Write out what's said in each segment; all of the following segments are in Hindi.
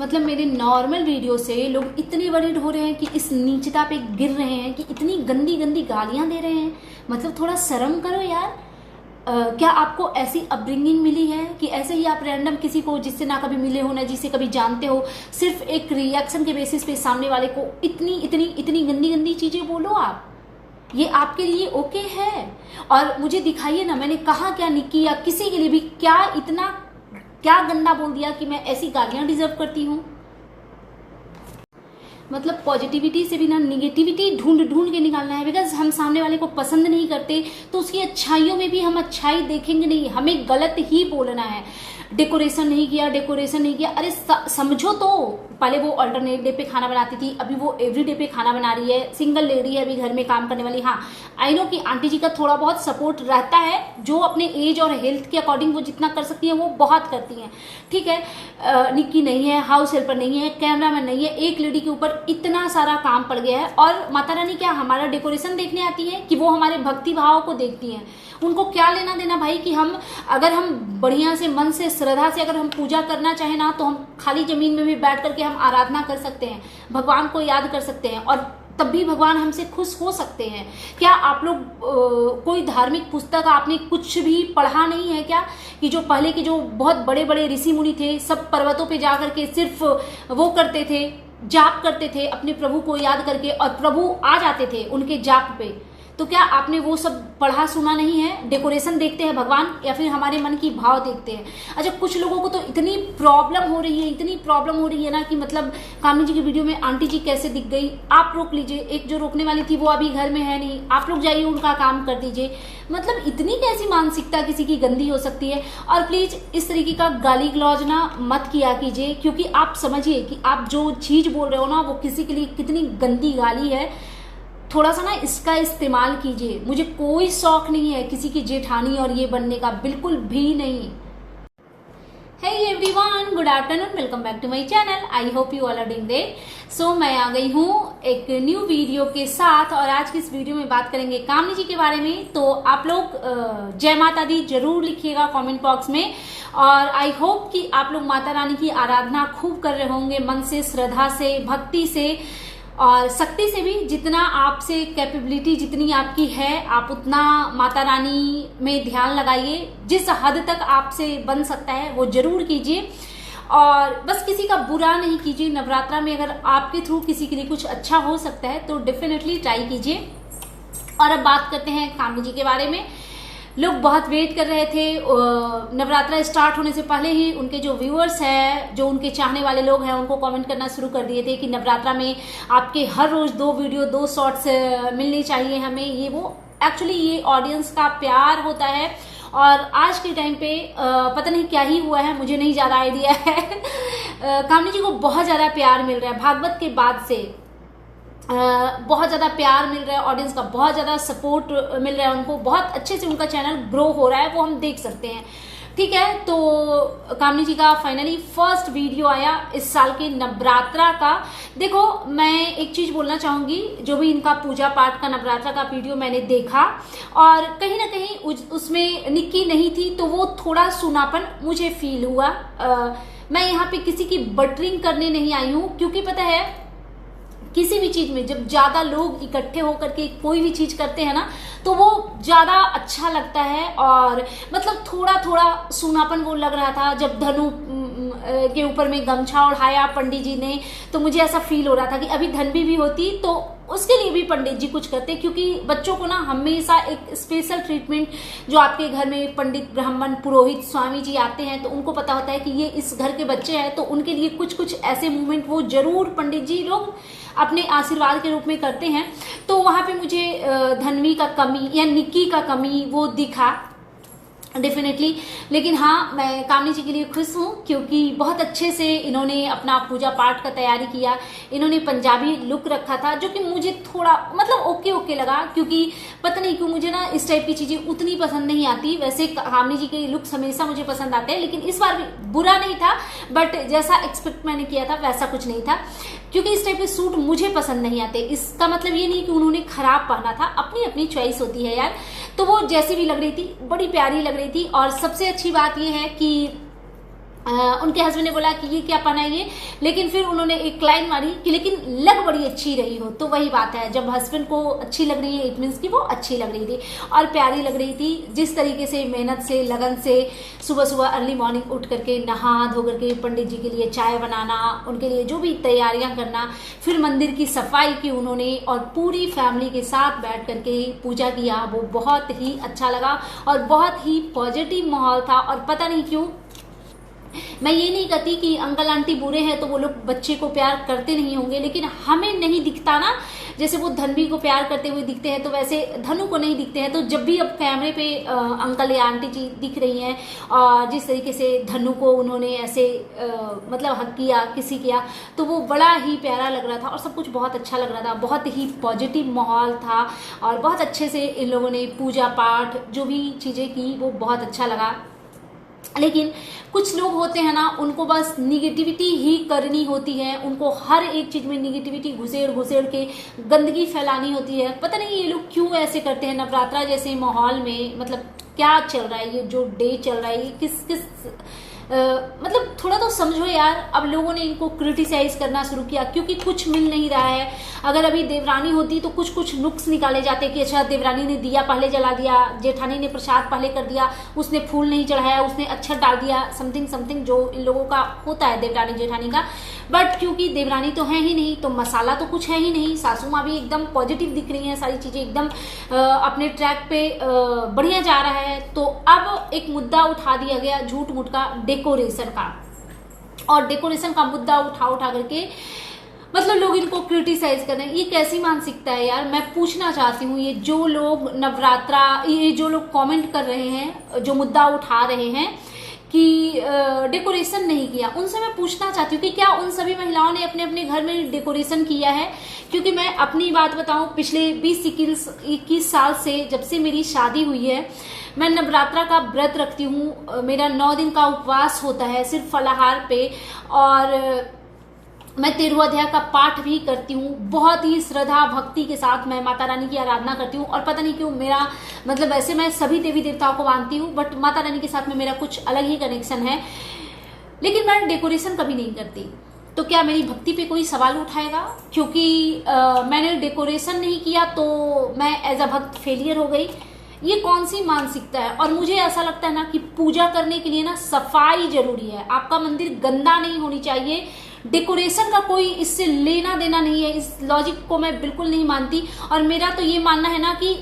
मतलब मेरे नॉर्मल वीडियो से लोग इतने वरीड हो रहे हैं कि इस नीचता पे गिर रहे हैं कि इतनी गंदी गंदी गालियां दे रहे हैं। मतलब थोड़ा शर्म करो यार। क्या आपको ऐसी अपब्रिंगिंग मिली है कि ऐसे ही आप रैंडम किसी को जिससे ना कभी मिले हो ना जिसे कभी जानते हो, सिर्फ एक रिएक्शन के बेसिस पे सामने वाले को इतनी इतनी इतनी गंदी गंदी चीजें बोलो आप? ये आपके लिए ओके है? और मुझे दिखाइए ना, मैंने कहा क्या निक्की या किसी के लिए भी क्या इतना क्या गंदा बोल दिया कि मैं ऐसी गालियां डिजर्व करती हूँ? मतलब पॉजिटिविटी से भी ना निगेटिविटी ढूंढ ढूंढ के निकालना है। बिकॉज हम सामने वाले को पसंद नहीं करते तो उसकी अच्छाइयों में भी हम अच्छाई देखेंगे नहीं, हमें गलत ही बोलना है। डेकोरेशन नहीं किया, डेकोरेशन नहीं किया, अरे समझो तो। पहले वो अल्टरनेट डे पे खाना बनाती थी, अभी वो एवरी डे पे खाना बना रही है। सिंगल लेडी है अभी घर में काम करने वाली। हाँ, आई नो कि आंटी जी का थोड़ा बहुत सपोर्ट रहता है, जो अपने एज और हेल्थ के अकॉर्डिंग वो जितना कर सकती है वो बहुत करती हैं, ठीक है। निक्की नहीं है, हाउस हेल्पर नहीं है, कैमरामैन नहीं है, एक लेडी के ऊपर इतना सारा काम पड़ गया है। और माता रानी क्या हमारा डेकोरेशन देखने आती है कि वो हमारे भक्ति भाव को देखती हैं? उनको क्या लेना देना भाई कि हम अगर हम बढ़िया से मन से श्रद्धा से अगर हम पूजा करना चाहें ना, तो हम खाली जमीन में भी बैठ करके हम आराधना कर सकते हैं, भगवान को याद कर सकते हैं और तब भी भगवान हमसे खुश हो सकते हैं। क्या आप लोग कोई धार्मिक पुस्तक आपने कुछ भी पढ़ा नहीं है क्या? कि जो पहले के जो बहुत बड़े बड़े ऋषि मुनि थे, सब पर्वतों पे जा करके सिर्फ वो करते थे, जाप करते थे अपने प्रभु को याद करके, और प्रभु आ जाते थे उनके जाप पे। तो क्या आपने वो सब पढ़ा सुना नहीं है? डेकोरेशन देखते हैं भगवान या फिर हमारे मन की भाव देखते हैं? अच्छा, कुछ लोगों को तो इतनी प्रॉब्लम हो रही है, इतनी प्रॉब्लम हो रही है ना कि मतलब कामनी जी की वीडियो में आंटी जी कैसे दिख गई, आप रोक लीजिए। एक जो रोकने वाली थी वो अभी घर में है नहीं, आप लोग जाइए उनका काम कर दीजिए। मतलब इतनी कैसी मानसिकता किसी की गंदी हो सकती है? और प्लीज इस तरीके का गाली गलौज ना मत किया कीजिए, क्योंकि आप समझिए कि आप जो चीज बोल रहे हो ना वो किसी के लिए कितनी गंदी गाली है। थोड़ा सा ना इसका इस्तेमाल कीजिए। मुझे कोई शौक नहीं है किसी की जेठानी और ये बनने का, बिल्कुल भी नहीं। Hey everyone, good afternoon, welcome back to my channel. I hope you all are doing great. So मैं आ गई हूँ एक न्यू वीडियो के साथ, और आज की इस वीडियो में बात करेंगे कामनी जी के बारे में। तो आप लोग जय माता दी जरूर लिखिएगा कमेंट बॉक्स में, और आई होप कि आप लोग माता रानी की आराधना खूब कर रहे होंगे, मन से, श्रद्धा से, भक्ति से और शक्ति से भी। जितना आपसे कैपेबिलिटी जितनी आपकी है, आप उतना माता रानी में ध्यान लगाइए। जिस हद तक आपसे बन सकता है वो जरूर कीजिए, और बस किसी का बुरा नहीं कीजिए। नवरात्रा में अगर आपके थ्रू किसी के लिए कुछ अच्छा हो सकता है तो डेफिनेटली ट्राई कीजिए। और अब बात करते हैं कामनी जी के बारे में। लोग बहुत वेट कर रहे थे, नवरात्रा स्टार्ट होने से पहले ही उनके जो व्यूअर्स हैं, जो उनके चाहने वाले लोग हैं, उनको कमेंट करना शुरू कर दिए थे कि नवरात्रा में आपके हर रोज 2 वीडियो 2 शॉर्ट्स मिलनी चाहिए हमें, ये वो। एक्चुअली ये ऑडियंस का प्यार होता है, और आज के टाइम पे पता नहीं क्या ही हुआ है, मुझे नहीं ज़्यादा आइडिया है। कामनी जी को बहुत ज़्यादा प्यार मिल रहा है भागवत के बाद से। बहुत ज़्यादा प्यार मिल रहा है, ऑडियंस का बहुत ज़्यादा सपोर्ट मिल रहा है उनको, बहुत अच्छे से उनका चैनल ग्रो हो रहा है, वो हम देख सकते हैं, ठीक है। तो कामनी जी का फाइनली फर्स्ट वीडियो आया इस साल के नवरात्रा का। देखो, मैं एक चीज बोलना चाहूंगी, जो भी इनका पूजा पाठ का नवरात्रा का वीडियो मैंने देखा, और कहीं ना कहीं उसमें निक्की नहीं थी तो वो थोड़ा सूनापन मुझे फील हुआ। मैं यहाँ पे किसी की बटरिंग करने नहीं आई हूँ, क्योंकि पता है किसी भी चीज में जब ज्यादा लोग इकट्ठे होकर के कोई भी चीज करते हैं ना, तो वो ज्यादा अच्छा लगता है। और मतलब थोड़ा थोड़ा सूनापन वो लग रहा था जब धनु के ऊपर में गमछा ओढ़ाया पंडित जी ने, तो मुझे ऐसा फील हो रहा था कि अभी धनवी भी होती तो उसके लिए भी पंडित जी कुछ करते, क्योंकि बच्चों को ना हमेशा एक स्पेशल ट्रीटमेंट, जो आपके घर में पंडित ब्राह्मण पुरोहित स्वामी जी आते हैं तो उनको पता होता है कि ये इस घर के बच्चे हैं, तो उनके लिए कुछ कुछ ऐसे मूवमेंट वो जरूर पंडित जी लोग अपने आशीर्वाद के रूप में करते हैं। तो वहां पे मुझे धनवी का कमी या निक्की का कमी वो दिखा डेफिनेटली। लेकिन हाँ, मैं कामनी जी के लिए खुश हूँ, क्योंकि बहुत अच्छे से इन्होंने अपना पूजा पाठ का तैयारी किया। इन्होंने पंजाबी लुक रखा था, जो कि मुझे थोड़ा मतलब ओके ओके लगा, क्योंकि पता नहीं क्यों मुझे ना इस टाइप की चीजें उतनी पसंद नहीं आती। वैसे कामनी जी के लुक्स हमेशा मुझे पसंद आते हैं, लेकिन इस बार भी बुरा नहीं था, बट जैसा एक्सपेक्ट मैंने किया था वैसा कुछ नहीं था, क्योंकि इस टाइप के सूट मुझे पसंद नहीं आते। इसका मतलब ये नहीं कि उन्होंने खराब पहना था, अपनी अपनी चॉइस होती है यार। तो वो जैसी भी लग रही थी, बड़ी प्यारी लग रही थी। और सबसे अच्छी बात ये है कि उनके हस्बैंड ने बोला कि ये क्या पहना है ये, लेकिन फिर उन्होंने एक लाइन मारी कि लेकिन लग बड़ी अच्छी रही हो। तो वही बात है, जब हस्बैंड को अच्छी लग रही है इट मीन्स कि वो अच्छी लग रही थी और प्यारी लग रही थी। जिस तरीके से मेहनत से लगन से सुबह सुबह अर्ली मॉर्निंग उठ करके नहा धो करके पंडित जी के लिए चाय बनाना, उनके लिए जो भी तैयारियां करना, फिर मंदिर की सफाई की उन्होंने और पूरी फैमिली के साथ बैठ करके पूजा किया, वो बहुत ही अच्छा लगा और बहुत ही पॉजिटिव माहौल था। और पता नहीं क्यों, मैं ये नहीं कहती कि अंकल आंटी बुरे हैं तो वो लोग बच्चे को प्यार करते नहीं होंगे, लेकिन हमें नहीं दिखता ना, जैसे वो धनवी को प्यार करते हुए दिखते हैं तो वैसे धनु को नहीं दिखते हैं। तो जब भी अब कैमरे पे अंकल या आंटी जी दिख रही हैं और जिस तरीके से धनु को उन्होंने ऐसे मतलब हक किया, किसी किया, तो वो बड़ा ही प्यारा लग रहा था और सब कुछ बहुत अच्छा लग रहा था। बहुत ही पॉजिटिव माहौल था और बहुत अच्छे से इन लोगों ने पूजा पाठ जो भी चीज़ें की वो बहुत अच्छा लगा। लेकिन कुछ लोग होते हैं ना, उनको बस निगेटिविटी ही करनी होती है, उनको हर एक चीज में निगेटिविटी घुसेड़ घुसेड़ के गंदगी फैलानी होती है। पता नहीं ये लोग क्यों ऐसे करते हैं। नवरात्रा जैसे माहौल में मतलब क्या चल रहा है, ये जो डे चल रहा है ये किस मतलब थोड़ा तो समझो यार। अब लोगों ने इनको क्रिटिसाइज करना शुरू किया क्योंकि कुछ मिल नहीं रहा है। अगर अभी देवरानी होती तो कुछ कुछ नुक्स निकाले जाते कि अच्छा देवरानी ने दिया पहले जला दिया, जेठानी ने प्रसाद पहले कर दिया, उसने फूल नहीं चढ़ाया, उसने अक्षत डाल दिया, समथिंग समथिंग जो इन लोगों का होता है देवरानी जेठानी का। बट क्योंकि देवरानी तो है ही नहीं तो मसाला तो कुछ है ही नहीं। सासू माँ भी एकदम पॉजिटिव दिख रही है, सारी चीजें एकदम अपने ट्रैक पे बढ़िया जा रहा है। तो अब एक मुद्दा उठा दिया गया झूठ मूठ का, डेकोरेशन का, और डेकोरेशन का मुद्दा उठा करके मतलब लोग इनको क्रिटिसाइज कर रहे हैं। ये कैसी मानसिकता है यार, मैं पूछना चाहती हूँ। ये जो लोग नवरात्रा, ये जो लोग कमेंट कर रहे हैं, जो मुद्दा उठा रहे हैं कि डेकोरेशन नहीं किया, उनसे मैं पूछना चाहती हूँ कि क्या उन सभी महिलाओं ने अपने अपने घर में डेकोरेशन किया है? क्योंकि मैं अपनी बात बताऊं, पिछले 20-21 साल से जब से मेरी शादी हुई है, मैं नवरात्रा का व्रत रखती हूँ। मेरा 9 दिन का उपवास होता है सिर्फ फलाहार पे, और मैं 13 अध्याय का पाठ भी करती हूँ। बहुत ही श्रद्धा भक्ति के साथ मैं माता रानी की आराधना करती हूँ। और पता नहीं क्यों मेरा मतलब वैसे मैं सभी देवी देवताओं को मानती हूँ, बट माता रानी के साथ में मेरा कुछ अलग ही कनेक्शन है। लेकिन मैं डेकोरेशन कभी नहीं करती। तो क्या मेरी भक्ति पे कोई सवाल उठाएगा? क्योंकि मैंने डेकोरेशन नहीं किया तो मैं एज अ भक्त फेलियर हो गई? ये कौन सी मानसिकता है? और मुझे ऐसा लगता है ना कि पूजा करने के लिए ना सफाई जरूरी है। आपका मंदिर गंदा नहीं होनी चाहिए। डेकोरेशन का कोई इससे लेना देना नहीं है। इस लॉजिक को मैं बिल्कुल नहीं मानती। और मेरा तो ये मानना है ना कि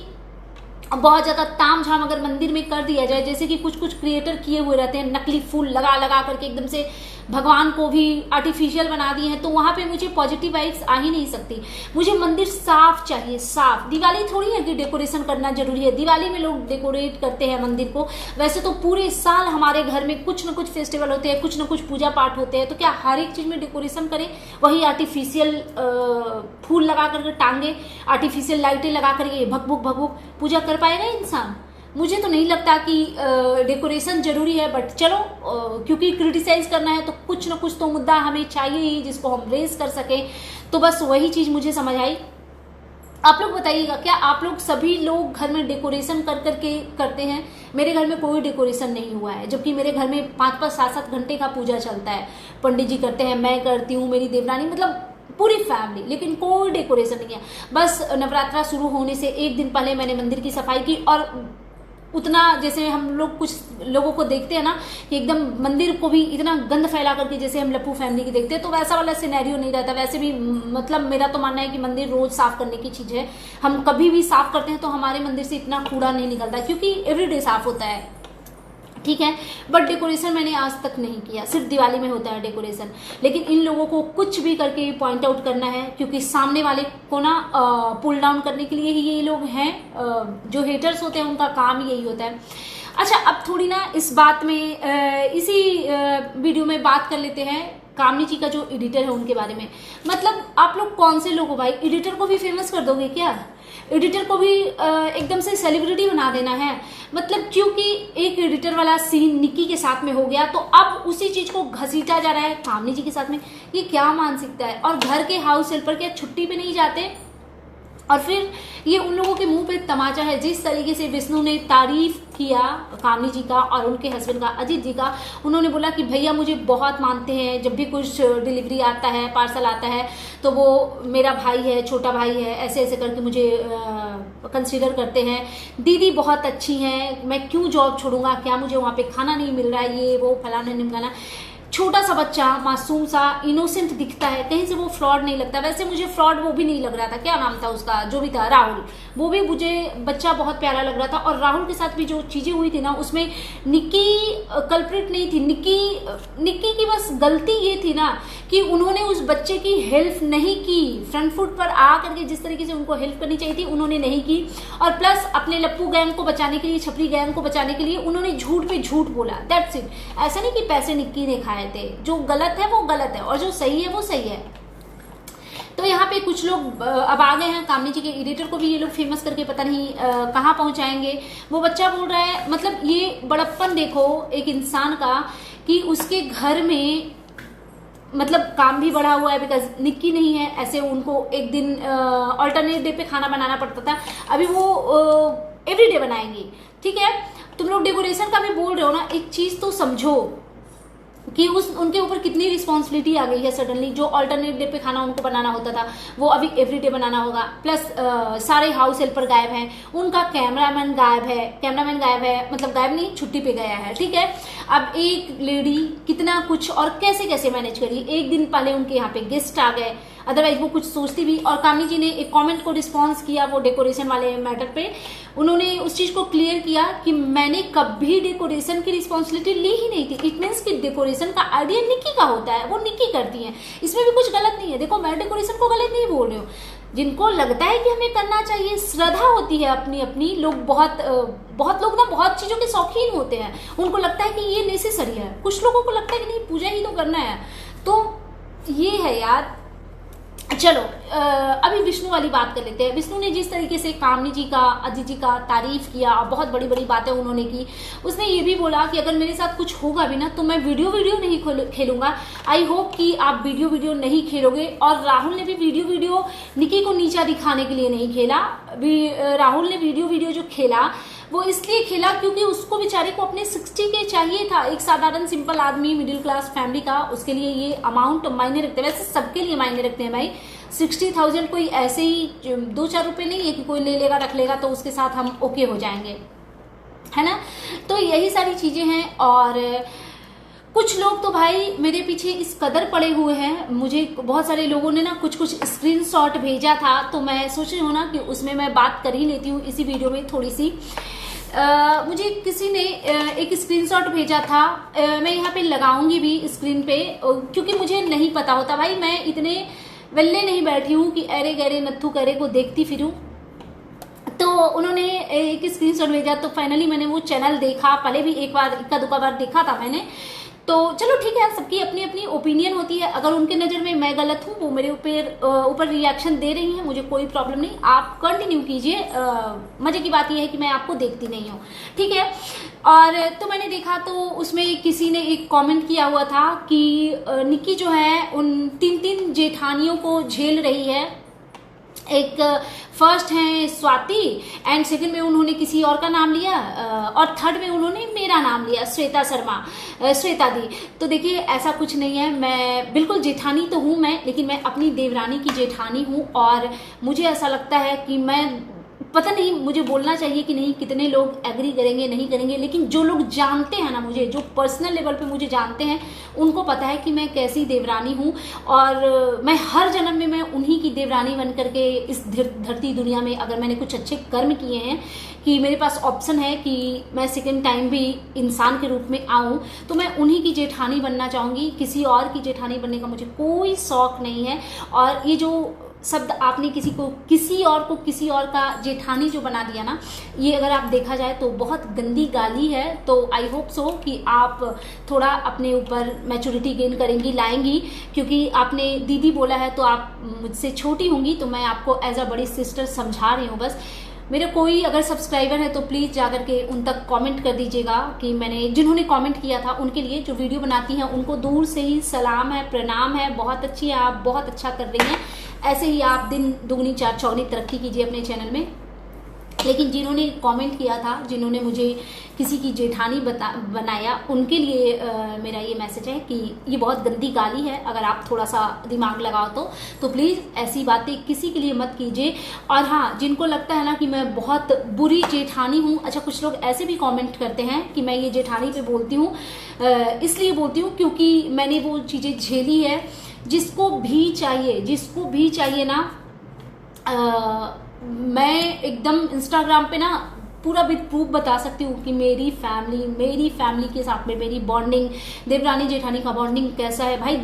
बहुत ज्यादा ताम झाम अगर मंदिर में कर दिया जाए, जैसे कि कुछ कुछ क्रिएटर किए हुए रहते हैं, नकली फूल लगा लगा करके एकदम से भगवान को भी आर्टिफिशियल बना दिए हैं, तो वहां पे मुझे पॉजिटिव वाइब्स आ ही नहीं सकती। मुझे मंदिर साफ चाहिए, साफ। दिवाली थोड़ी है कि डेकोरेशन करना जरूरी है। दिवाली में लोग डेकोरेट करते हैं मंदिर को, वैसे तो पूरे साल हमारे घर में कुछ न कुछ फेस्टिवल होते हैं, कुछ न कुछ पूजा पाठ होते हैं, तो क्या हर एक चीज में डेकोरेशन करें? वही आर्टिफिशियल फूल लगा करके टांगे, आर्टिफिशियल लाइटें लगा करके भगभुक भगभुक पूजा कर पाएगा इंसान? मुझे तो नहीं लगता कि डेकोरेशन जरूरी है। बट चलो, क्योंकि क्रिटिसाइज करना है तो कुछ ना कुछ तो मुद्दा हमें चाहिए ही जिसको हम रेज कर सकें। तो बस वही चीज मुझे समझ आई। आप लोग बताइएगा, क्या आप लोग सभी लोग घर में डेकोरेशन कर करके करते हैं? मेरे घर में कोई डेकोरेशन नहीं हुआ है, जबकि मेरे घर में 5-5, 7-7 घंटे का पूजा चलता है। पंडित जी करते हैं, मैं करती हूँ, मेरी देवरानी, मतलब पूरी फैमिली, लेकिन कोई डेकोरेशन नहीं है। बस नवरात्रा शुरू होने से एक दिन पहले मैंने मंदिर की सफाई की, और उतना जैसे हम लोग कुछ लोगों को देखते हैं ना कि एकदम मंदिर को भी इतना गंद फैला करके जैसे हम लप्पू फैमिली की देखते हैं, तो वैसा वाला सिनेरियो नहीं रहता। वैसे भी मतलब मेरा तो मानना है कि मंदिर रोज साफ करने की चीज है। हम कभी भी साफ करते हैं तो हमारे मंदिर से इतना कूड़ा नहीं निकलता, क्योंकि एवरीडे साफ होता है, ठीक है। बट डेकोरेशन मैंने आज तक नहीं किया, सिर्फ दिवाली में होता है डेकोरेशन। लेकिन इन लोगों को कुछ भी करके पॉइंट आउट करना है, क्योंकि सामने वाले को ना पुल डाउन करने के लिए ही ये लोग हैं। जो हेटर्स होते हैं उनका काम यही होता है। अच्छा, अब थोड़ी ना इस बात में इसी वीडियो में बात कर लेते हैं कामनी जी का जो एडिटर है उनके बारे में। मतलब आप लोग कौन से लोग हो भाई? एडिटर को भी फेमस कर दोगे क्या? एडिटर को भी एकदम से सेलिब्रिटी बना देना है? मतलब क्योंकि एक एडिटर वाला सीन निक्की के साथ में हो गया तो अब उसी चीज को घसीटा जा रहा है कामनी जी के साथ में। ये क्या मानसिकता है? और घर के हाउस हेल्पर क्या छुट्टी पे नहीं जाते? और फिर ये उन लोगों के मुंह पे तमाचा है। जिस तरीके से विष्णु ने तारीफ किया कामनी जी का और उनके हस्बैंड का, अजीत जी का, उन्होंने बोला कि भैया मुझे बहुत मानते हैं, जब भी कुछ डिलीवरी आता है, पार्सल आता है, तो वो मेरा भाई है, छोटा भाई है, ऐसे ऐसे करके मुझे कंसीडर करते हैं। दीदी बहुत अच्छी हैं, मैं क्यों जॉब छोड़ूंगा, क्या मुझे वहाँ पे खाना नहीं मिल रहा है, ये वो फलाना निमकाना। छोटा सा बच्चा, मासूम सा, इनोसेंट दिखता है, कहीं से वो फ्रॉड नहीं लगता। वैसे मुझे फ्रॉड वो भी नहीं लग रहा था, क्या नाम था उसका, जो भी था, राहुल, वो भी मुझे बच्चा बहुत प्यारा लग रहा था। और राहुल के साथ भी जो चीजें हुई थी ना, उसमें निक्की कल्प्रिट नहीं थी। निक्की की बस गलती ये थी ना कि उन्होंने उस बच्चे की हेल्प नहीं की। फ्रंट फुट पर आ करके जिस तरीके से उनको हेल्प करनी चाहिए थी, उन्होंने नहीं की। और प्लस अपने लप्पू गैंग को बचाने के लिए, छपरी गैंग को बचाने के लिए उन्होंने झूठ पे झूठ बोला। That's it. ऐसा नहीं कि पैसे निक्की ने खाए थे। जो गलत है वो गलत है और जो सही है वो सही है। तो यहाँ पे कुछ लोग अब आ गए हैं, कामनी जी के एडिटर को भी ये लोग फेमस करके पता नहीं कहाँ पहुंचाएंगे। वो बच्चा बोल रहा है, मतलब ये बड़प्पन देखो एक इंसान का कि उसके घर में मतलब काम भी बढ़ा हुआ है, बिकॉज निक्की नहीं है। ऐसे उनको एक दिन ऑल्टरनेट डे पे खाना बनाना पड़ता था, अभी वो एवरीडे बनाएंगी। ठीक है, तुम लोग डेकोरेशन का भी बोल रहे हो ना, एक चीज तो समझो कि उनके ऊपर कितनी रिस्पॉन्सिबिलिटी आ गई है सडनली। जो ऑल्टरनेट डे पे खाना उनको बनाना होता था वो अभी एवरीडे बनाना होगा। प्लस सारे हाउस हेल्पर गायब हैं, उनका कैमरामैन गायब है, मतलब गायब नहीं, छुट्टी पे गया है। ठीक है, अब एक लेडी कितना कुछ और कैसे कैसे मैनेज करी। एक दिन पहले उनके यहाँ पे गेस्ट आ गए, अदरवाइज वो कुछ सोचती भी। और कामनी जी ने एक कमेंट को रिस्पॉन्स किया वो डेकोरेशन वाले मैटर पे, उन्होंने उस चीज को क्लियर किया कि मैंने कभी डेकोरेशन की रिस्पॉन्सिबिलिटी ली ही नहीं थी। इट मीन्स कि डेकोरेशन का आइडिया निक्की का होता है, वो निक्की करती है, इसमें भी कुछ गलत नहीं है। देखो, मैं डेकोरेशन को गलत नहीं बोल रही हूँ, जिनको लगता है कि हमें करना चाहिए, श्रद्धा होती है अपनी अपनी। लोग बहुत लोग ना बहुत चीजों के शौकीन होते हैं, उनको लगता है कि ये नेसेसरी है। कुछ लोगों को लगता है कि नहीं, पूजा ही तो करना है। तो ये है यार। चलो अभी विष्णु वाली बात कर लेते हैं। विष्णु ने जिस तरीके से कामनी जी का, अजीत जी का तारीफ किया, बहुत बड़ी बड़ी बातें उन्होंने की। उसने ये भी बोला कि अगर मेरे साथ कुछ होगा भी ना तो मैं वीडियो नहीं खेलूंगा। आई होप कि आप वीडियो नहीं खेलोगे। और राहुल ने भी वीडियो निक्की को नीचा दिखाने के लिए नहीं खेला। राहुल ने वीडियो जो खेला वो इसलिए खेला क्योंकि उसको बेचारे को अपने 60 के चाहिए था। एक साधारण सिंपल आदमी, मिडिल क्लास फैमिली का, उसके लिए ये अमाउंट मायने रखते हैं। वैसे सबके लिए मायने रखते हैं भाई। 60,000 कोई ऐसे ही 2-4 रुपए नहीं है कि कोई ले लेगा रख लेगा तो उसके साथ हम ओके हो जाएंगे, है ना। तो यही सारी चीजें हैं। और कुछ लोग तो भाई मेरे पीछे इस कदर पड़े हुए हैं। मुझे बहुत सारे लोगों ने ना कुछ स्क्रीनशॉट भेजा था, तो मैं सोच रही हूँ ना कि उसमें मैं बात कर ही लेती हूँ इसी वीडियो में थोड़ी सी। मुझे किसी ने एक स्क्रीनशॉट भेजा था, मैं यहाँ पे लगाऊंगी भी स्क्रीन पे, क्योंकि मुझे नहीं पता होता भाई। मैं इतने वेल्ले नहीं बैठी हूँ कि अरे गहरे नत्थु करे को देखती फिरूं। तो उन्होंने एक स्क्रीनशॉट भेजा, तो फाइनली मैंने वो चैनल देखा। पहले भी एक बार इक्का दुक्का बार देखा था मैंने। तो चलो ठीक है, सबकी अपनी अपनी ओपिनियन होती है। अगर उनके नज़र में मैं गलत हूँ, वो मेरे ऊपर रिएक्शन दे रही हैं, मुझे कोई प्रॉब्लम नहीं, आप कंटिन्यू कीजिए। मजे की बात यह है कि मैं आपको देखती नहीं हूँ, ठीक है। और तो मैंने देखा तो उसमें किसी ने एक कमेंट किया हुआ था कि निक्की जो है उन 3 जेठानियों को झेल रही है। एक फर्स्ट है स्वाति, एंड सेकंड में उन्होंने किसी और का नाम लिया, और थर्ड में उन्होंने मेरा नाम लिया, श्वेता दी। तो देखिए ऐसा कुछ नहीं है, मैं बिल्कुल जेठानी तो हूँ मैं, लेकिन मैं अपनी देवरानी की जेठानी हूँ। और मुझे ऐसा लगता है कि मैं, पता नहीं मुझे बोलना चाहिए कि नहीं, कितने लोग एग्री करेंगे नहीं करेंगे, लेकिन जो लोग जानते हैं ना मुझे, जो पर्सनल लेवल पे मुझे जानते हैं, उनको पता है कि मैं कैसी देवरानी हूँ। और मैं हर जन्म में मैं उन्हीं की देवरानी बन करके इस धरती दुनिया में, अगर मैंने कुछ अच्छे कर्म किए हैं कि मेरे पास ऑप्शन है कि मैं सेकेंड टाइम भी इंसान के रूप में आऊँ, तो मैं उन्हीं की जेठानी बनना चाहूँगी। किसी और की जेठानी बनने का मुझे कोई शौक नहीं है। और ये जो शब्द आपने किसी और का जेठानी जो बना दिया ना, ये अगर आप देखा जाए तो बहुत गंदी गाली है। तो आई होप सो कि आप थोड़ा अपने ऊपर मैच्योरिटी गेन करेंगी, लाएंगी, क्योंकि आपने दीदी बोला है तो आप मुझसे छोटी होंगी, तो मैं आपको एज अ बड़ी सिस्टर समझा रही हूँ बस। मेरे कोई अगर सब्सक्राइबर है तो प्लीज़ जाकर के उन तक कमेंट कर दीजिएगा कि जिन्होंने कमेंट किया था उनके लिए, जो वीडियो बनाती हैं उनको दूर से ही सलाम है, प्रणाम है। बहुत अच्छी है, आप बहुत अच्छा कर रही हैं। ऐसे ही आप दिन दुगनी चार चौगनी तरक्की कीजिए अपने चैनल में। लेकिन जिन्होंने कमेंट किया था, जिन्होंने मुझे किसी की जेठानी बनाया, उनके लिए मेरा ये मैसेज है कि ये बहुत गंदी गाली है। अगर आप थोड़ा सा दिमाग लगाओ तो प्लीज़ ऐसी बातें किसी के लिए मत कीजिए। और हाँ, जिनको लगता है ना कि मैं बहुत बुरी जेठानी हूँ, अच्छा कुछ लोग ऐसे भी कमेंट करते हैं कि मैं ये जेठानी पे बोलती हूँ, इसलिए बोलती हूँ क्योंकि मैंने वो चीज़ें झेली है। जिसको भी चाहिए ना, मैं एकदम इंस्टाग्राम पे ना पूरा विद प्रूफ बता सकती हूँ कि मेरी फैमिली के साथ में मेरी बॉन्डिंग, देवरानी जेठानी का बॉन्डिंग कैसा है भाई।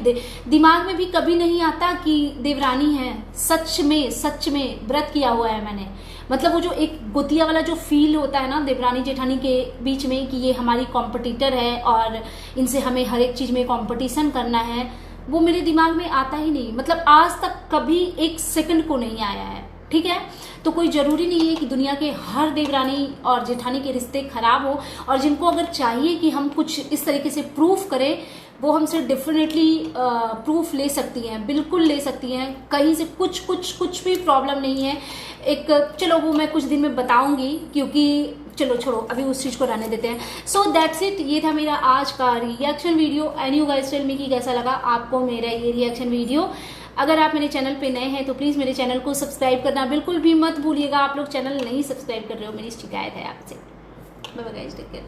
दिमाग में भी कभी नहीं आता कि देवरानी है। सच में व्रत किया हुआ है मैंने। मतलब वो जो एक गोतिया वाला जो फील होता है ना देवरानी जेठानी के बीच में कि ये हमारी कॉम्पिटिटर है और इनसे हमें हर एक चीज में कॉम्पिटिशन करना है, वो मेरे दिमाग में आता ही नहीं। मतलब आज तक कभी एक सेकंड को नहीं आया है। ठीक है, तो कोई जरूरी नहीं है कि दुनिया के हर देवरानी और जेठानी के रिश्ते खराब हो। और जिनको अगर चाहिए कि हम कुछ इस तरीके से प्रूफ करें, वो हमसे डेफिनेटली प्रूफ ले सकती हैं, बिल्कुल ले सकती हैं। कहीं से कुछ भी प्रॉब्लम नहीं है। एक चलो वो मैं कुछ दिन में बताऊंगी, क्योंकि चलो छोड़ो अभी उस चीज को रहने देते हैं। सो दैट्स इट, ये था मेरा आज का reaction video. And you guys tell me कि कैसा लगा आपको मेरा ये रिएक्शन वीडियो। अगर आप मेरे चैनल पे नए हैं तो प्लीज़ मेरे चैनल को सब्सक्राइब करना बिल्कुल भी मत भूलिएगा। आप लोग चैनल नहीं सब्सक्राइब कर रहे हो, मेरी शिकायत है आपसे। Bye bye guys, take care.